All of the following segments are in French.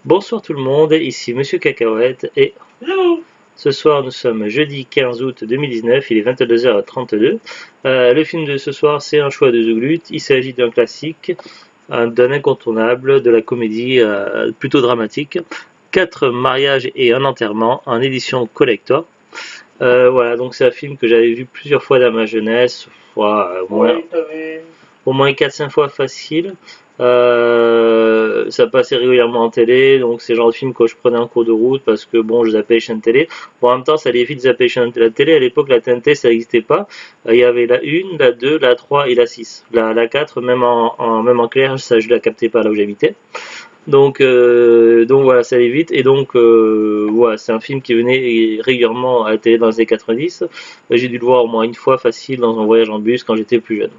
Bonsoir tout le monde, ici Monsieur Cacahuète et Hello. ce soir nous sommes jeudi 15 août 2019, il est 22h32. Le film de ce soir c'est un choix de Zouglut, il s'agit d'un classique, d'un incontournable, de la comédie plutôt dramatique. 4 mariages et un enterrement en édition collector. Voilà, donc c'est un film que j'avais vu plusieurs fois dans ma jeunesse, Oui, t'avais. au moins 4-5 fois facile. Ça passait régulièrement en télé, donc c'est le genre de film que je prenais en cours de route parce que bon, je zappais les chaînes télé. Bon, en même temps, ça allait vite zapper les chaînes de la télé. À l'époque, la TNT, ça n'existait pas. Il y avait la 1, la 2, la 3 et la 6. La 4, même en clair, ça je la captais pas là où j'habitais. Donc voilà, ça allait vite. Et donc, voilà, c'est un film qui venait régulièrement à la télé dans les années 90. J'ai dû le voir au moins une fois facile dans un voyage en bus quand j'étais plus jeune.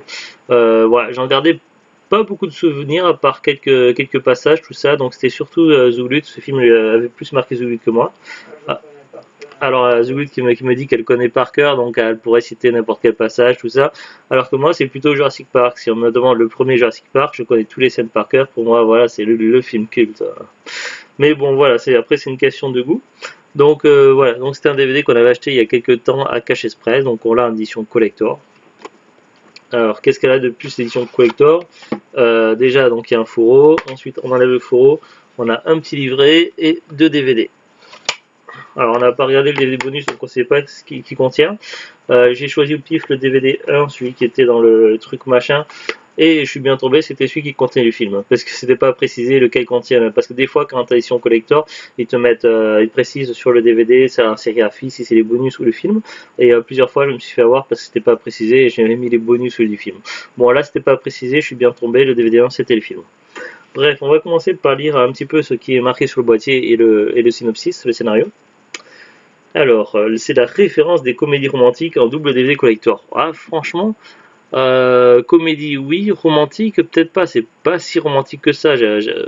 Voilà, j'en gardais pas beaucoup de souvenirs à part quelques passages, tout ça. Donc c'était surtout Zoulut. Ce film avait plus marqué Zoulut que moi. Ah, je Ah, connais par cœur. alors Zoulut qui me dit qu'elle connaît par cœur, donc elle pourrait citer n'importe quel passage, tout ça. Alors que moi c'est plutôt Jurassic Park. Si on me demande le premier Jurassic Park, je connais tous les scènes par cœur. Pour moi, voilà, c'est le film culte. Mais bon, voilà, après c'est une question de goût. Donc voilà, donc c'était un DVD qu'on avait acheté il y a quelques temps à Cash Express, donc on l'a en édition collector. Alors, qu'est-ce qu'elle a de plus l'édition collector? Déjà, donc il y a un fourreau. Ensuite, on enlève le fourreau. On a un petit livret et 2 DVD. Alors, on n'a pas regardé le DVD bonus, donc on ne sait pas ce qui contient. J'ai choisi au pif le DVD 1, celui qui était dans le truc machin. Et je suis bien tombé, c'était celui qui contenait le film. Parce que c'était pas précisé lequel contient. Parce que des fois, quand tu as l'édition collector, ils te précisent sur le DVD, c'est la sérigraphie, si c'est les bonus ou le film. Et plusieurs fois, je me suis fait avoir parce que c'était pas précisé et j'avais mis les bonus du film. Bon, là, c'était pas précisé, je suis bien tombé, le DVD 1, c'était le film. Bref, on va commencer par lire un petit peu ce qui est marqué sur le boîtier et le synopsis, le scénario. Alors, c'est la référence des comédies romantiques en double DVD collector. Ah, franchement, comédie, oui. Romantique, peut-être pas. C'est pas si romantique que ça.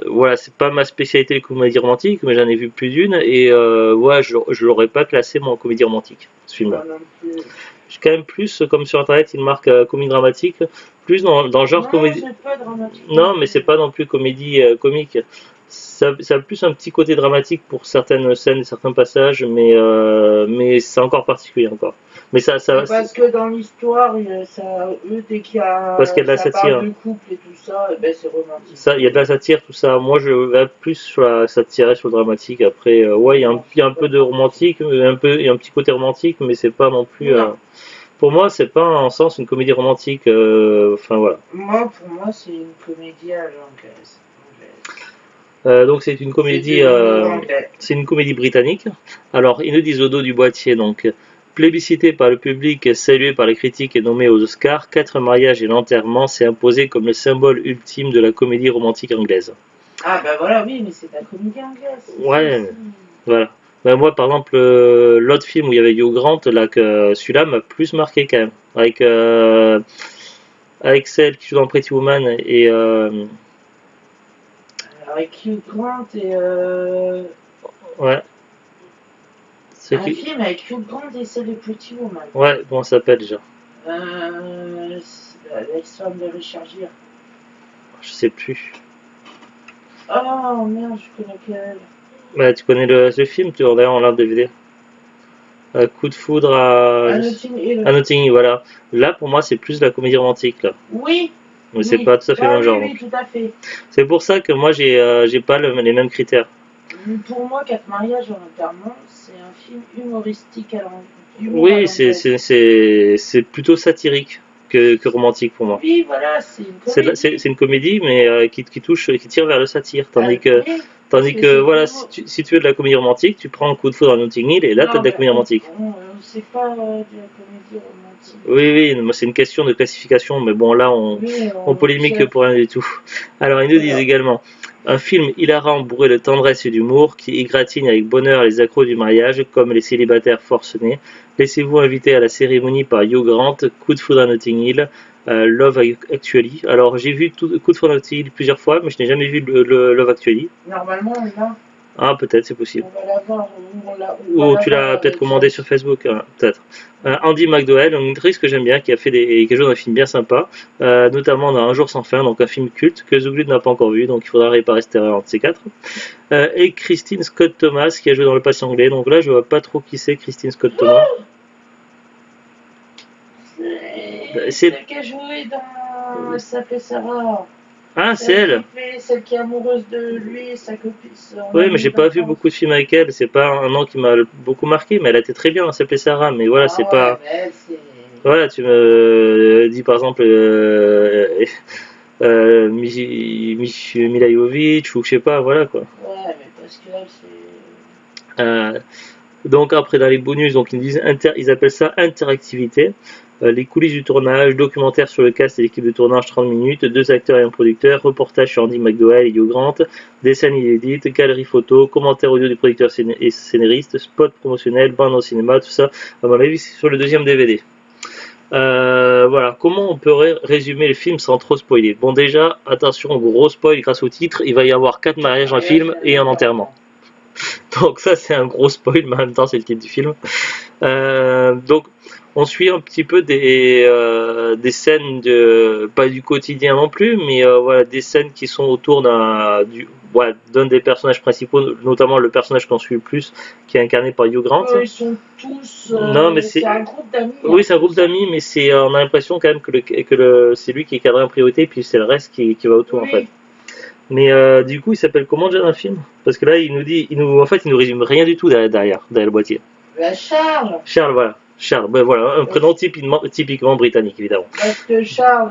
Voilà, c'est pas ma spécialité les comédies romantiques, mais j'en ai vu plus d'une. Et voilà, je l'aurais pas classé moi en comédie romantique, ce film-là. Moi non plus. J'ai quand même plus, comme sur internet, il marque comédie dramatique, plus dans le genre Non, comédie. c'est pas dramatique non Non, mais c'est plus. pas non plus comédie comique. Ça a plus un petit côté dramatique pour certaines scènes et certains passages, mais c'est encore particulier encore. Mais Mais parce que dans l'histoire, eux, dès qu'il y parce qu'il y a a, de la ça parle satire. de couple et tout ça, eh ben c'est romantique. Ça, il y a de la satire, tout ça. Moi, je vais plus sur la satire et sur le dramatique. Après, ouais, Non, il y a c'est un pas peu de dramatique. romantique, il y a un petit côté romantique, mais c'est pas non plus. Non. Pour moi, c'est pas en sens une comédie romantique. Enfin voilà. Pour moi, c'est une comédie à l'anglaise. Donc c'est une C'est de comédie, l'humour anglais. c'est une comédie britannique. Alors, ils nous disent au dos du boîtier, donc plébiscité par le public, salué par les critiques et nommé aux Oscars, 4 mariages et l'enterrement s'est imposé comme le symbole ultime de la comédie romantique anglaise. Ah bah voilà, oui, mais c'est de la comédie anglaise. C'est ça Ouais, aussi. voilà. Ben moi, par exemple, l'autre film où il y avait Hugh Grant, là, que celui-là m'a plus marqué quand même. Avec celle qui joue dans Pretty Woman et Avec Hugh Grant et ouais, ce un qui, film avec Hugh Grant et c'est le Pretty Woman. ouais, comment ça s'appelle déjà? L'ex-femme de Richard Gere. Je sais plus. Oh merde, je connais qu'elle. Ouais, tu connais le film, tu regardes en live DVD. Coup de foudre À Notting Hill. à Notting Hill, voilà. Là, pour moi, c'est plus de la comédie romantique, là. Oui, Mais c'est oui. pas tout à fait le Ah même oui, genre. oui, Donc. tout à fait. C'est pour ça que moi, j'ai pas les mêmes critères. Pour moi, Quatre mariages en enterrement, c'est un film humoristique humour à Oui, l'anglaise. c'est plutôt satirique que romantique pour moi. Oui, voilà, c'est une comédie. C'est une comédie, mais qui tire vers le satire. Oui, parce Tandis que que c'est voilà, humour. si tu veux de la comédie romantique, tu prends un coup de foudre à Notting Hill et là, tu as Non, de la mais comédie romantique. c'est pas de la comédie romantique. Oui, oui, moi, c'est une question de classification, mais bon, là, Oui, on polémique cherche. pour rien du tout. Alors, ils nous disent Voilà. également un film hilarant bourré de tendresse et d'humour qui égratigne avec bonheur les accros du mariage, comme les célibataires forcenés. Laissez-vous inviter à la cérémonie par Hugh Grant, Coup de foudre à Notting Hill, Love Actually. Alors, j'ai vu Coup de foudre à Notting Hill plusieurs fois, mais je n'ai jamais vu le Love Actually. Normalement, on l'a. Ah, peut-être, c'est possible. On va l'avoir, Ou tu l'as peut-être commandé sur Facebook, peut-être. Andy McDowell, une actrice que j'aime bien, qui a joué dans un film bien sympa, notamment dans Un jour sans fin, donc un film culte que Zouglud n'a pas encore vu, donc il faudra réparer cette erreur entre ces quatre. Et Christine Scott Thomas, qui a joué dans Le Patient anglais, donc là je vois pas trop qui c'est Christine Scott Thomas. C'est celle qui a joué dans Elle s'appelait Sarah. Ah, c'est elle. Celle qui est amoureuse de lui et sa copine. Oui, mais j'ai pas vu beaucoup de films avec elle. C'est pas un nom qui m'a beaucoup marqué, mais elle était très bien. Elle s'appelait Sarah, mais voilà, c'est pas. Elle, voilà, tu me dis par exemple Mila Jovovich ou je sais pas, voilà quoi. Ouais, mais parce que elle, c'est. Donc après dans les bonus, donc ils appellent ça interactivité. Les coulisses du tournage, documentaire sur le cast et l'équipe de tournage 30 minutes, 2 acteurs et un producteur, reportage sur Andy McDowell et Hugh Grant, des scènes inédites, galerie photo, commentaires audio du producteur et scénariste, spot promotionnel, bande au cinéma, tout ça. À mon avis, c'est sur le deuxième DVD. Voilà, comment on peut résumer le film sans trop spoiler? Bon déjà, attention, gros spoil grâce au titre, il va y avoir 4 mariages dans le film et un enterrement. Donc ça c'est un gros spoil, mais en même temps c'est le titre du film. Donc on suit un petit peu des scènes pas du quotidien non plus, mais voilà, des scènes qui sont autour d'un des personnages principaux, notamment le personnage qu'on suit le plus, qui est incarné par Hugh Grant. Ils sont tous. Non, mais c'est un groupe d'amis. Oui, c'est un groupe d'amis, mais on a l'impression quand même que c'est lui qui est cadré en priorité, puis c'est le reste qui va autour en fait. Mais du coup, il s'appelle comment déjà dans le film? Parce que là, en fait, il nous résume rien du tout derrière le boîtier. Charles. Charles, voilà. Charles, ben voilà, un prénom typiquement britannique, évidemment. Parce que Charles,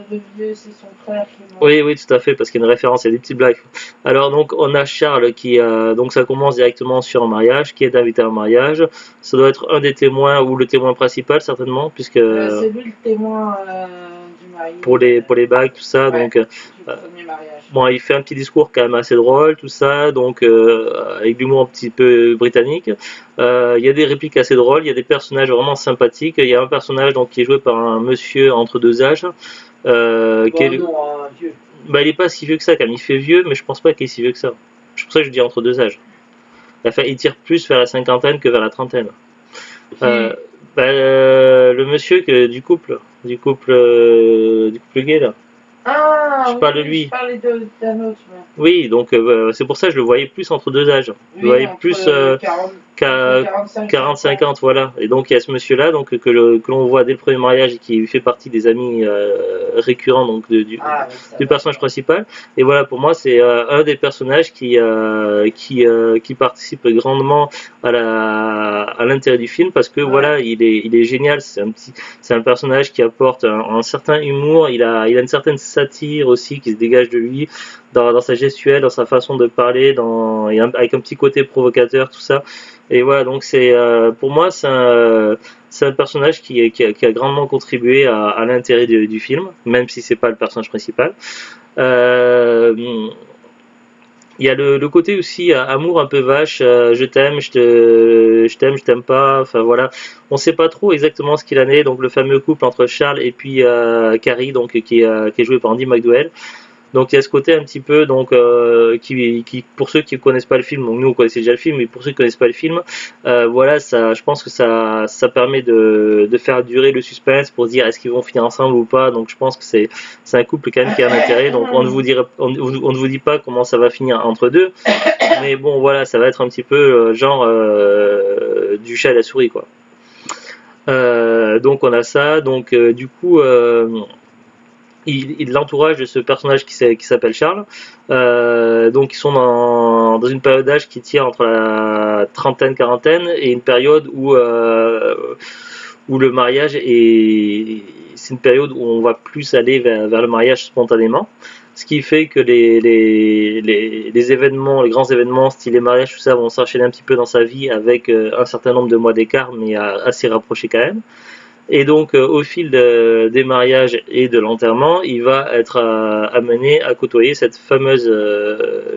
le vieux, c'est son frère qui est mort. Oui, tout à fait, parce qu'il y a une référence, il y a des petites blagues. Alors, donc, on a Charles qui, donc ça commence directement sur un mariage, qui est invité à un mariage. Ça doit être un des témoins, ou le témoin principal, certainement, puisque... c'est lui le témoin du mariage. Pour les bagues, tout ça, ouais, donc... bon, il fait un petit discours quand même assez drôle, tout ça, donc avec l'humour un petit peu britannique. Il y a des répliques assez drôles, il y a des personnages vraiment sympathiques. Il y a un personnage donc qui est joué par un monsieur entre deux âges. Qui est... non, vieux. Bah, il est pas si vieux que ça, quand même. Il fait vieux, mais je pense pas qu'il est si vieux que ça. C'est pour ça que je dis entre deux âges. Il tire plus vers la cinquantaine que vers la trentaine. Le monsieur du couple gay là. Ah, je parle de lui. Je parlais d'un autre. Ouais. Oui, donc c'est pour ça que je le voyais plus entre deux âges. Je le voyais plus 40-50, voilà. Et donc il y a ce monsieur-là, donc que l'on voit dès le premier mariage et qui fait partie des amis récurrents donc du personnage principal. Et voilà, pour moi, c'est un des personnages qui participe grandement à l'intérêt du film parce que voilà, il est génial. C'est un personnage qui apporte un certain humour. Il a une certaine satire aussi qui se dégage de lui dans sa gestuelle, dans sa façon de parler, avec un petit côté provocateur, tout ça. Et voilà, donc pour moi c'est un personnage qui a grandement contribué à l'intérêt du film, même si c'est pas le personnage principal. Il y a le côté aussi amour un peu vache, je t'aime, je t'aime pas, enfin voilà, on sait pas trop exactement ce qu'il en est. Donc le fameux couple entre Charles et puis Carrie, donc qui est joué par Andy McDowell. Donc il y a ce côté un petit peu donc qui pour ceux qui ne connaissent pas le film, donc nous on connaissait déjà le film, mais pour ceux qui ne connaissent pas le film, voilà, ça, je pense que ça permet de faire durer le suspense pour se dire est-ce qu'ils vont finir ensemble ou pas. Donc je pense que c'est un couple quand même qui a un intérêt. Donc on ne vous dit pas comment ça va finir entre deux, mais bon voilà, ça va être un petit peu genre du chat à la souris quoi. Donc on a ça, donc du coup l'entourage de ce personnage qui s'appelle Charles, donc ils sont dans une période d'âge qui tire entre la trentaine-quarantaine et une période où le mariage c'est une période où on va plus aller vers le mariage spontanément, ce qui fait que les événements, les grands événements style les mariages, tout ça vont s'enchaîner un petit peu dans sa vie avec un certain nombre de mois d'écart, mais assez rapprochés quand même. Et donc, au fil des mariages et de l'enterrement, il va être amené à côtoyer cette fameuse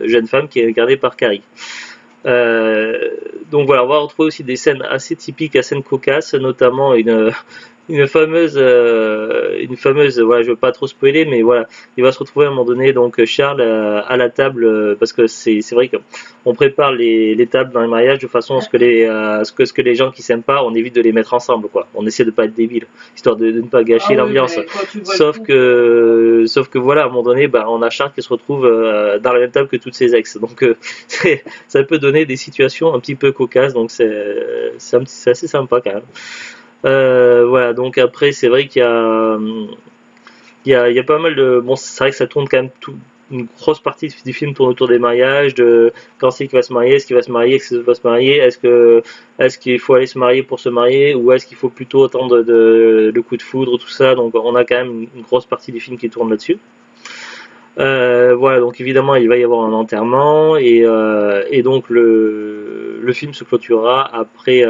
jeune femme qui est incarnée par Carrie. Donc voilà, on va retrouver aussi des scènes assez typiques, assez cocasses, notamment une voilà, je veux pas trop spoiler, mais voilà, il va se retrouver à un moment donné, donc Charles à la table, parce que c'est vrai qu'on prépare les tables dans les mariages de façon à ce que les gens qui s'aiment pas, on évite de les mettre ensemble, quoi. On essaie de pas être débile, histoire de ne pas Ah gâcher oui, l'ambiance. mais quand tu vois le Sauf que voilà, à un moment donné, bah, on a Charles qui se retrouve dans la même table que toutes ses ex, donc ça peut donner des situations un petit peu cocasses, donc c'est assez sympa quand même. Voilà, donc après, c'est vrai qu'il y a, il y a pas mal de. Bon, c'est vrai que ça tourne quand même une grosse partie du film tourne autour des mariages, de quand c'est qu'il va se marier, est-ce qu'il va se marier, est-ce qu'il va se marier, est-ce qu'il faut aller se marier pour se marier, ou est-ce qu'il faut plutôt attendre le coup de foudre, tout ça. Donc on a quand même une grosse partie du film qui tourne là-dessus. Voilà, donc évidemment il va y avoir un enterrement et donc le film se clôturera après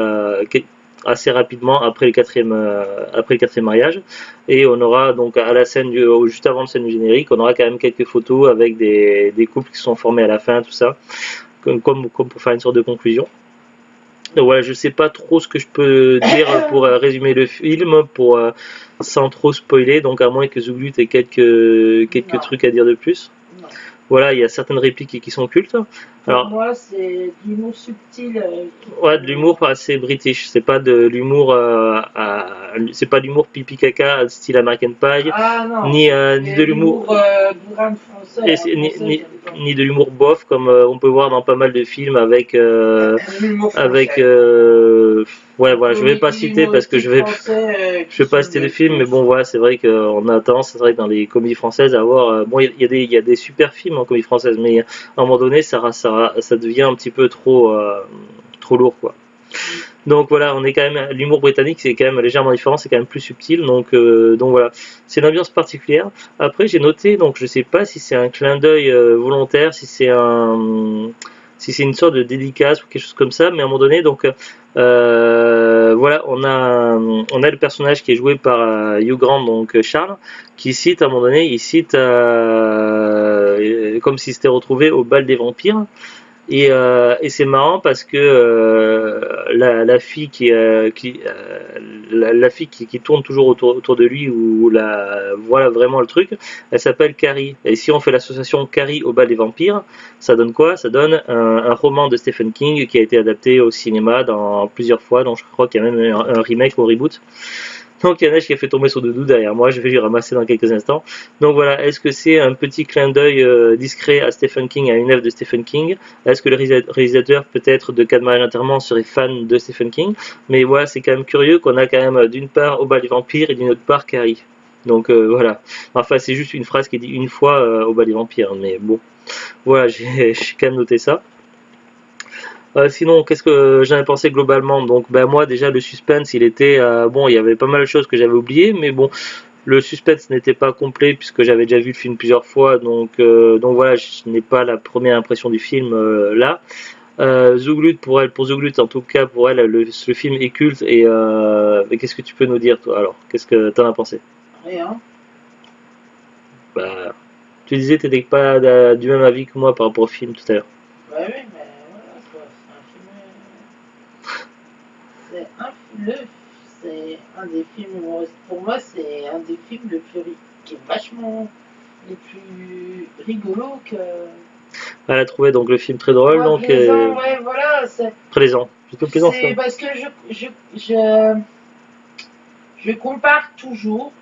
assez rapidement après le quatrième mariage et on aura donc à la scène juste avant la scène du générique on aura quand même quelques photos avec des couples qui se sont formés à la fin tout ça comme pour faire une sorte de conclusion. Donc voilà, je sais pas trop ce que je peux dire pour résumer le film, sans trop spoiler, donc à moins que Zouglut ait quelques Non, trucs à dire de plus. non. Voilà, il y a certaines répliques qui sont cultes. Pour Alors, moi, c'est de l'humour subtil qui ouais, de l'humour assez british, c'est pas de l'humour, c'est pas de l'humour pipi caca style American Pie, Ah non, ni de c'est l'humour, l'humour bourrin français. et Hein, français, j'aime pas. ni de l'humour bof comme on peut voir dans pas mal de films L'humour avec français. ouais Les voilà je vais pas comédies citer parce que humoristiques français je qui vais pas sont citer de de films mais beauf. bon voilà c'est vrai qu'on a tendance c'est vrai que dans les comédies françaises à avoir bon il y a des super films en comédie française mais à un moment donné ça devient un petit peu trop lourd quoi. Mm. Donc voilà, on est quand même l'humour britannique, c'est quand même légèrement différent, c'est quand même plus subtil. Donc voilà, c'est une ambiance particulière. Après, j'ai noté, donc je sais pas si c'est un clin d'œil volontaire, si c'est une sorte de dédicace ou quelque chose comme ça, mais à un moment donné, donc voilà, on a le personnage qui est joué par Hugh Grant, donc Charles, qui cite à un moment donné, il cite comme s'il s'était retrouvé au bal des vampires. Et c'est marrant parce que la fille la fille qui tourne toujours autour de lui ou voilà vraiment le truc, elle s'appelle Carrie. Et si on fait l'association Carrie au bal des vampires, ça donne quoi? Ça donne un roman de Stephen King qui a été adapté au cinéma dans plusieurs fois, donc je crois qu'il y a même un remake ou un reboot. Donc il y a neige qui a fait tomber son doudou derrière moi, je vais lui ramasser dans quelques instants. Donc voilà, est-ce que c'est un petit clin d'œil discret à Stephen King, à une œuvre de Stephen King? Est-ce que le réalisateur peut-être de Quatre mariages d'enterrement serait fan de Stephen King? Mais voilà, c'est quand même curieux qu'on a quand même d'une part Au bal des vampires et d'une autre part Carrie. Donc voilà, enfin c'est juste une phrase qui est dit une fois Au bal des vampires, mais bon, voilà, j'ai quand même noté ça. Sinon, qu'est-ce que j'en ai pensé globalement? Donc, ben moi déjà le suspense, il était bon, il y avait pas mal de choses que j'avais oubliées, mais bon, le suspense n'était pas complet puisque j'avais déjà vu le film plusieurs fois, donc voilà, je n'ai pas la première impression du film là. Zouglut pour Zouglut en tout cas pour elle, le film est culte mais qu'est-ce que tu peux nous dire toi alors? Qu'est-ce que t'en as pensé? Rien. Bah, tu disais que t'étais pas du même avis que moi par rapport au film tout à l'heure. Bah oui, mais voilà quoi. C'est un film. C'est un des films humoristiques. Pour moi, c'est un des films qui est vachement les plus rigolos que. Elle a trouvé donc le film très drôle, Moi, donc plaisant, ouais, voilà. plaisant, plutôt plaisant ça. C'est parce que je compare toujours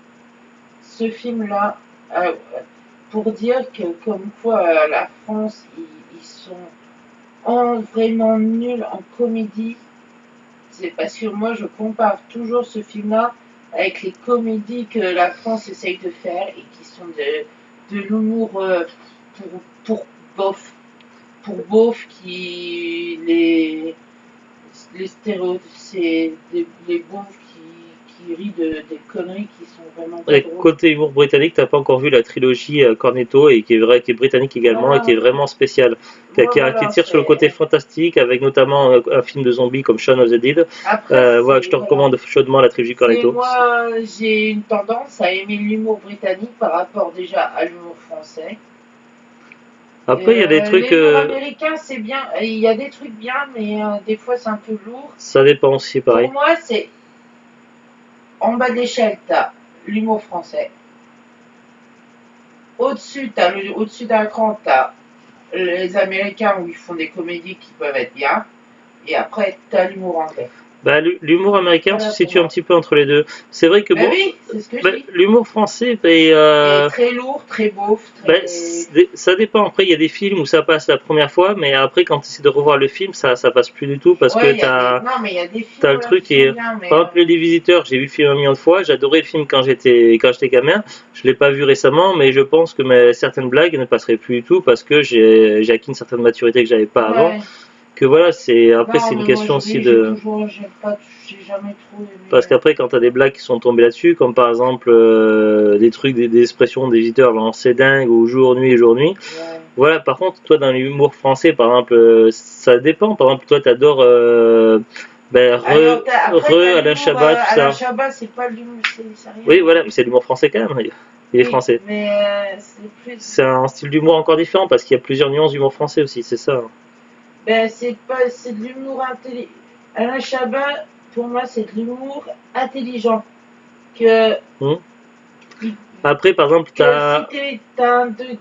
ce film-là pour dire que, comme quoi, la France, ils sont vraiment nuls en comédie. C'est parce que moi, je compare toujours ce film-là avec les comédies que la France essaye de faire et qui sont de l'humour pour bof. Pour beauf, qui les stéréotypes, c'est les beaufs qui rient des conneries qui sont vraiment pas Et drôles. côté humour britannique, t'as pas encore vu la trilogie Cornetto et qui est britannique également et qui est Voilà, vraiment spéciale, qui voilà, tire sur le côté fantastique avec notamment un film de zombies comme Shaun of the Dead. après, Voilà, je te voilà. recommande chaudement la trilogie C'est Cornetto. moi, j'ai une tendance à aimer l'humour britannique par rapport déjà à l'humour français. Après, il y a des trucs, L'humour américain, c'est bien. Il y a des trucs bien, mais des fois c'est un peu lourd. ça dépend aussi, pareil. Pour moi, c'est en bas de l'échelle, t'as l'humour français. Au-dessus, au-dessus d'un cran, t'as les Américains où ils font des comédies qui peuvent être bien. Et après, t'as l'humour anglais. Bah, l'humour américain Voilà se situe un pour moi. petit peu entre les deux. C'est vrai que Ben bon, oui, c'est ce que bah, je dis. l'humour français, Et très lourd, très beauf, bah, très. ça dépend. Après, il y a des films où ça passe la première fois, mais après, quand tu essaies de revoir le film, ça passe plus du tout parce que Ouais, il y a des. Non, mais il y a des films t'as le voilà, truc qui sont et bien, mais. par exemple Les Visiteurs, j'ai vu le film un million de fois, j'adorais le film quand j'étais gamin. Je l'ai pas vu récemment, mais je pense que certaines blagues ne passeraient plus du tout parce que j'ai acquis une certaine maturité que j'avais pas avant. Ouais. Que voilà, c'est après Non, c'est une mais moi, question aussi j'ai de toujours. J'ai jamais trop aimé. parce qu'après quand t'as des blagues qui sont tombées là-dessus, comme par exemple des trucs, des expressions des visiteurs, genre c'est dingue ou jour nuit. Ouais. Voilà, par contre, toi dans l'humour français, par exemple, ça dépend. Par exemple, toi t'adores Alors, après, t'as Alain l'humour. Chabat, tout Alain ça. Chabat, c'est pas l'humour, c'est rien. Oui, voilà, mais c'est l'humour français quand même. Il est Oui, français. mais c'est plus. C'est un style d'humour encore différent parce qu'il y a plusieurs nuances d'humour français aussi, c'est ça. Ben, c'est de l'humour intelligent. Alain Chabat, pour moi, c'est de l'humour intelligent. Que, Après, par exemple,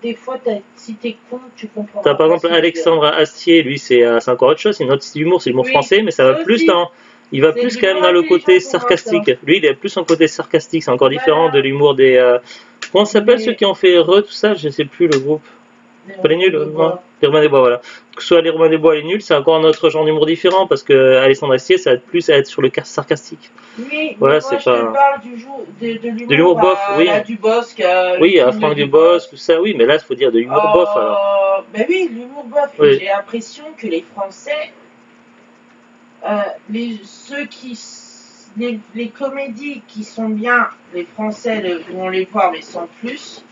des fois, si t'es con, tu comprends t'as pas par exemple ce qu'il veut dire. Alexandre Astier, lui c'est encore autre chose, c'est une autre style d'humour, c'est l'humour Oui, français, mais ça va ça plus aussi. il va C'est plus de quand même l'humour dans le côté intelligent pour moi, ça. sarcastique. Lui, il est plus en côté sarcastique, c'est encore différent de Voilà. l'humour des. Comment ça s'appelle ceux Mais qui ont fait tout ça? Je sais plus le groupe. les Pas les nuls, Romains de non? Bois. Les Romains des Bois, voilà. Que ce soit les Romains des Bois, les nuls, c'est encore un autre genre d'humour différent parce que Alexandre Astier, ça va plus à être sur le cas sarcastique. Oui, Voilà, mais moi, c'est je te pas. parle De de l'humour l'humour bof, oui. à Dubosc, Oui, le à film de Franck Dubosc, tout Dubosc. ça, oui, mais là, il faut dire de l'humour bof alors. Ben oui, l'humour bof. Et Oui. j'ai l'impression que les Français, ceux qui, les comédies qui sont bien, les Français vont les voir, mais sans plus.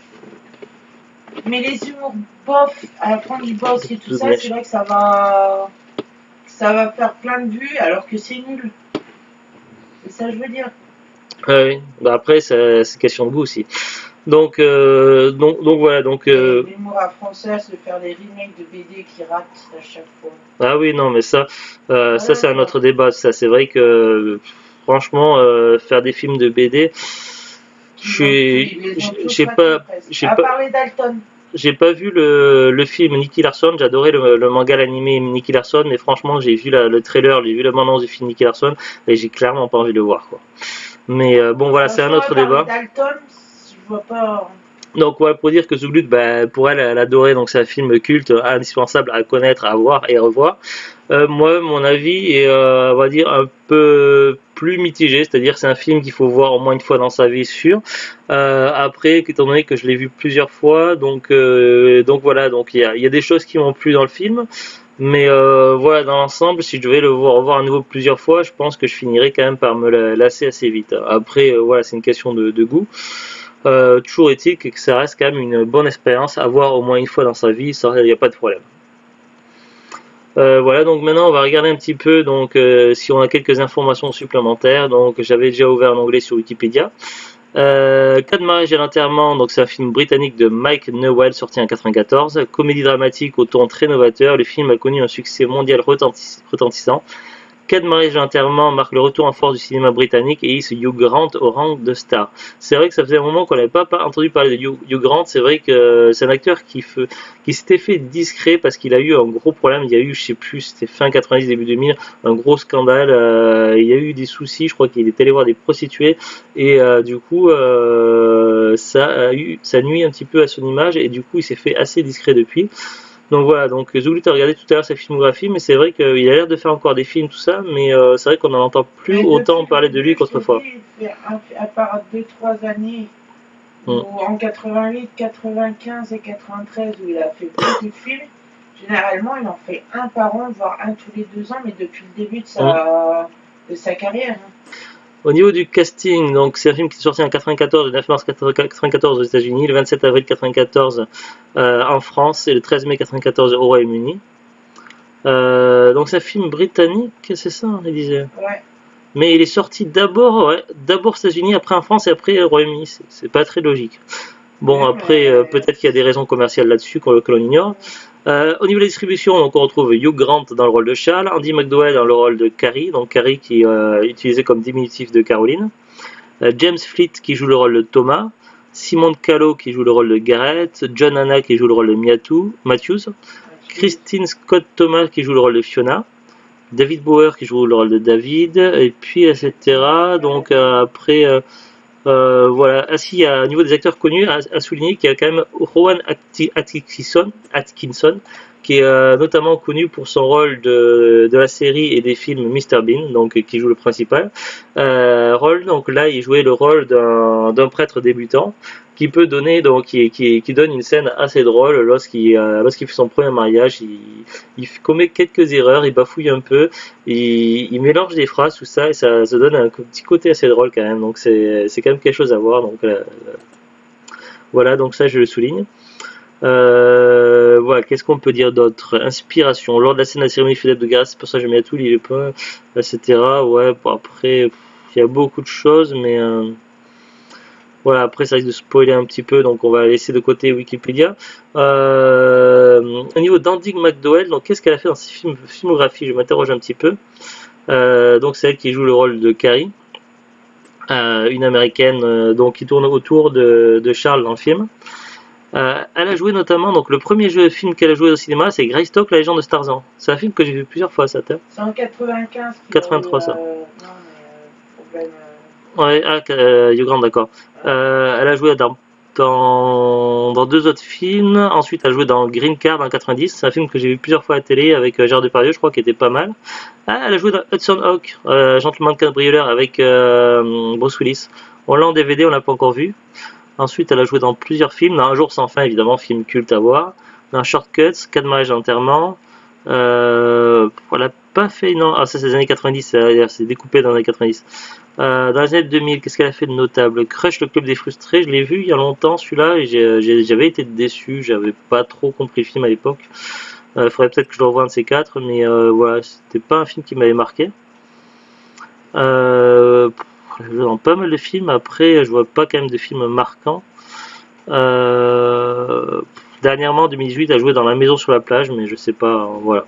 Mais les humours bof, à la fin du boss et tout ça, c'est vrai que ça va faire plein de vues alors que c'est nul. C'est ça que je veux dire. Oui, bah après, c'est question de goût aussi. Donc voilà, donc. L'humour à français, c'est faire des remakes de BD qui ratent à chaque fois. Ah oui, non, mais ça, Voilà, ça c'est un quoi. autre débat. Ça, c'est vrai que franchement, faire des films de BD, j'ai pas, À part les Dalton. j'ai pas vu le film Nicky Larson. J'adorais le manga animé Nicky Larson, mais franchement, j'ai vu le trailer, j'ai vu la bande-annonce du film Nicky Larson, et j'ai clairement pas envie de le voir, quoi. Mais bon, voilà, c'est un autre débat. Dalton, je vois pas. Donc voilà, pour dire que Zouloud, bah, pour elle, elle adorait, donc c'est un film culte, indispensable à connaître, à voir et à revoir. Moi, mon avis est, on va dire, un peu plus mitigé, c'est-à-dire c'est un film qu'il faut voir au moins une fois dans sa vie, sûr. Après, étant donné que je l'ai vu plusieurs fois, donc voilà, donc il y a des choses qui m'ont plu dans le film. Mais voilà, dans l'ensemble, si je devais le revoir à nouveau plusieurs fois, je pense que je finirais quand même par me lasser assez vite. Après, voilà, c'est une question de goût. Toujours est-il que ça reste quand même une bonne expérience à voir au moins une fois dans sa vie, il n'y a pas de problème. Voilà, donc maintenant on va regarder un petit peu donc si on a quelques informations supplémentaires. Donc j'avais déjà ouvert un onglet sur Wikipédia. Cas de mariage et l'enterrement, donc c'est un film britannique de Mike Newell sorti en 1994, comédie dramatique au ton très novateur. Le film a connu un succès mondial retentissant. Cas de mariage et enterrement marque le retour en force du cinéma britannique et hisse Hugh Grant au rang de star. C'est vrai que ça faisait un moment qu'on n'avait pas entendu parler de Hugh Grant. C'est vrai que c'est un acteur qui s'était fait discret parce qu'il a eu un gros problème. Il y a eu, je sais plus, c'était fin 90, début 2000, un gros scandale. Il y a eu des soucis. Je crois qu'il est allé voir des prostituées et du coup, ça nuit un petit peu à son image et du coup, il s'est fait assez discret depuis. Donc voilà, donc Zouloud a regardé tout à l'heure sa filmographie, mais c'est vrai qu'il a l'air de faire encore des films, tout ça, mais c'est vrai qu'on n'en entend plus autant parler de lui qu'autrefois. À part 2-3 années, en 88, 95 et 93, où il a fait beaucoup de films, généralement il en fait un par an, voire un tous les 2 ans, mais depuis le début de sa carrière. Au niveau du casting, donc c'est un film qui est sorti en 94, le 9 mars 94 aux États-Unis, le 27 avril 94 en France et le 13 mai 94 au Royaume-Uni. Donc c'est un film britannique, c'est ça, il disait. Ouais. Mais il est sorti d'abord aux États-Unis, après en France et après au Royaume-Uni. C'est pas très logique. Bon, après, peut-être qu'il y a des raisons commerciales là-dessus que l'on ignore. Au niveau de la distribution, donc, on retrouve Hugh Grant dans le rôle de Charles, Andy McDowell dans le rôle de Carrie, donc Carrie qui est utilisé comme diminutif de Caroline. James Fleet qui joue le rôle de Thomas, Simon Callow qui joue le rôle de Garrett, John Hannah qui joue le rôle de Matthews, Christine Scott Thomas qui joue le rôle de Fiona, David Bower qui joue le rôle de David, et puis etc. Donc après, voilà. Ah si, au niveau des acteurs connus, à souligner qu'il y a quand même Rowan Atkinson qui est notamment connu pour son rôle de la série et des films Mr Bean, donc qui joue le principal rôle. Donc là, il jouait le rôle d'un prêtre débutant qui peut donner, donc qui donne une scène assez drôle lorsqu'il fait son premier mariage. Il commet quelques erreurs, il bafouille un peu, il mélange des phrases, tout ça, et ça donne un petit côté assez drôle quand même. Donc c'est quand même quelque chose à voir. Donc voilà, donc ça je le souligne. Voilà, qu'est-ce qu'on peut dire d'autre? Inspiration. Lors de la scène de la cérémonie funèbre de Gareth, c'est pour ça que j'ai mis à tout, il est pas, etc. Ouais, bon, après, il y a beaucoup de choses, mais voilà, après ça risque de spoiler un petit peu, donc on va laisser de côté Wikipédia. Au niveau d'Andy McDowell, donc qu'est-ce qu'elle a fait dans ses filmographies? Je m'interroge un petit peu. Donc c'est elle qui joue le rôle de Carrie, une américaine donc qui tourne autour de Charles dans le film. Elle a joué notamment, donc le premier film qu'elle a joué au cinéma, c'est Greystock, la légende de Tarzan. C'est un film que j'ai vu plusieurs fois, ça. C'est en 95. 83, ça. Non, mais problème. Ouais, Hugh Grant, d'accord. Elle a joué dans deux autres films. Ensuite, elle a joué dans Green Card en 90. C'est un film que j'ai vu plusieurs fois à la télé avec Gérard Depardieu, je crois, qui était pas mal. Ah, elle a joué dans Hudson Hawk, Gentleman Cambrioleur avec Bruce Willis. On l'a en DVD, on l'a pas encore vu. Ensuite, elle a joué dans plusieurs films. Dans Un jour sans fin, évidemment, film culte à voir. Dans Shortcuts, 4 mariages d'enterrement. Elle n'a pas fait, non. Ah, ça, c'est les années 90. C'est découpé dans les années 90. Dans les années 2000, qu'est-ce qu'elle a fait de notable? Crush, le club des frustrés. Je l'ai vu il y a longtemps, celui-là. Et j'avais été déçu. J'avais pas trop compris le film à l'époque. Il faudrait peut-être que je le revoie un de ces quatre. Mais voilà, c'était pas un film qui m'avait marqué. Je joue dans pas mal de films, après je vois pas quand même de films marquants. Dernièrement, en 2018, elle a joué dans La maison sur la plage, mais je sais pas, voilà.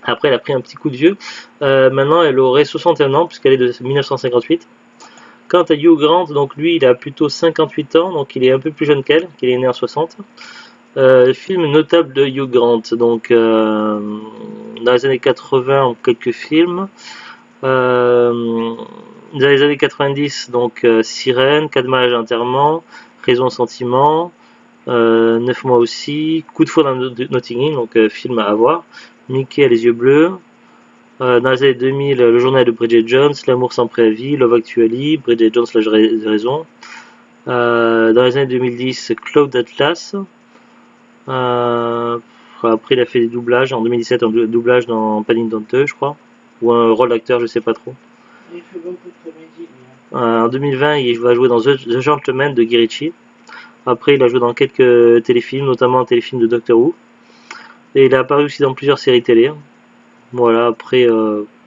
Après, elle a pris un petit coup de vieux. Maintenant, elle aurait 61 ans, puisqu'elle est de 1958. Quant à Hugh Grant, donc lui, il a plutôt 58 ans, donc il est un peu plus jeune qu'elle, qu'il est né en 60. Film notable de Hugh Grant, donc dans les années 80, quelques films. Dans les années 90, donc Sirène, 4 mariages d'enterrement, Raison sentiment, 9 mois aussi, Coup de foudre dans Notting Hill, donc film à voir, Mickey a les yeux bleus, dans les années 2000, Le journal de Bridget Jones, L'amour sans préavis, Love Actually, Bridget Jones, l'âge de raison, dans les années 2010, Cloud Atlas, après il a fait des doublages, en 2017 un doublage dans Paddington 2 je crois, ou un rôle d'acteur, je sais pas trop. Il fait beaucoup de comédies. En 2020, il va jouer dans The Gentleman de Guy Ritchie. Après, il a joué dans quelques téléfilms, notamment un téléfilm de Doctor Who. Et il a apparu aussi dans plusieurs séries télé. Voilà, après,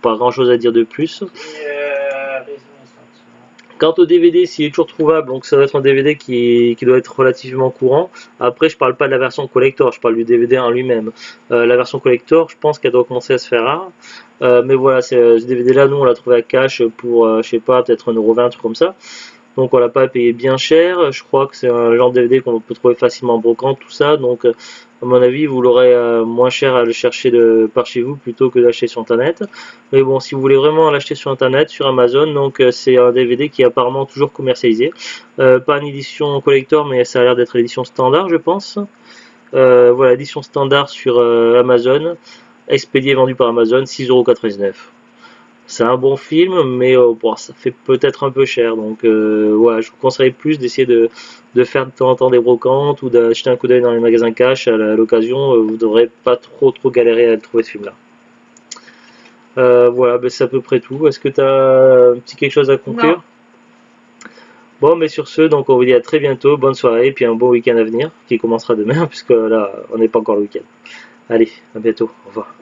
pas grand chose à dire de plus. Quant au DVD, s'il est toujours trouvable, donc ça doit être un DVD qui doit être relativement courant. Après, je parle pas de la version collector, je parle du DVD en lui-même. La version collector, je pense qu'elle doit commencer à se faire rare. Mais voilà, ce DVD-là, nous, on l'a trouvé à cash pour, je sais pas, peut-être 1,20€, un truc comme ça. Donc on l'a pas payé bien cher. Je crois que c'est un genre de DVD qu'on peut trouver facilement en brocante, tout ça. Donc à mon avis, vous l'aurez moins cher à le chercher par chez vous plutôt que d'acheter sur internet. Mais bon, si vous voulez vraiment l'acheter sur internet, sur Amazon, donc c'est un DVD qui est apparemment toujours commercialisé. Pas une édition collector, mais ça a l'air d'être l'édition standard, je pense. Voilà, édition standard sur Amazon, expédié vendu par Amazon, 6,99€. C'est un bon film, mais bon, ça fait peut-être un peu cher. Donc voilà, je vous conseille plus d'essayer de faire de temps en temps des brocantes ou d'acheter un coup d'œil dans les magasins cash à l'occasion. Vous ne devrez pas trop galérer à le trouver ce film-là. Voilà, ben, c'est à peu près tout. Est-ce que tu as un petit quelque chose à conclure? Non. Bon, mais sur ce, donc on vous dit à très bientôt, bonne soirée, et puis un bon week-end à venir, qui commencera demain, puisque là, on n'est pas encore le week-end. Allez, à bientôt, au revoir.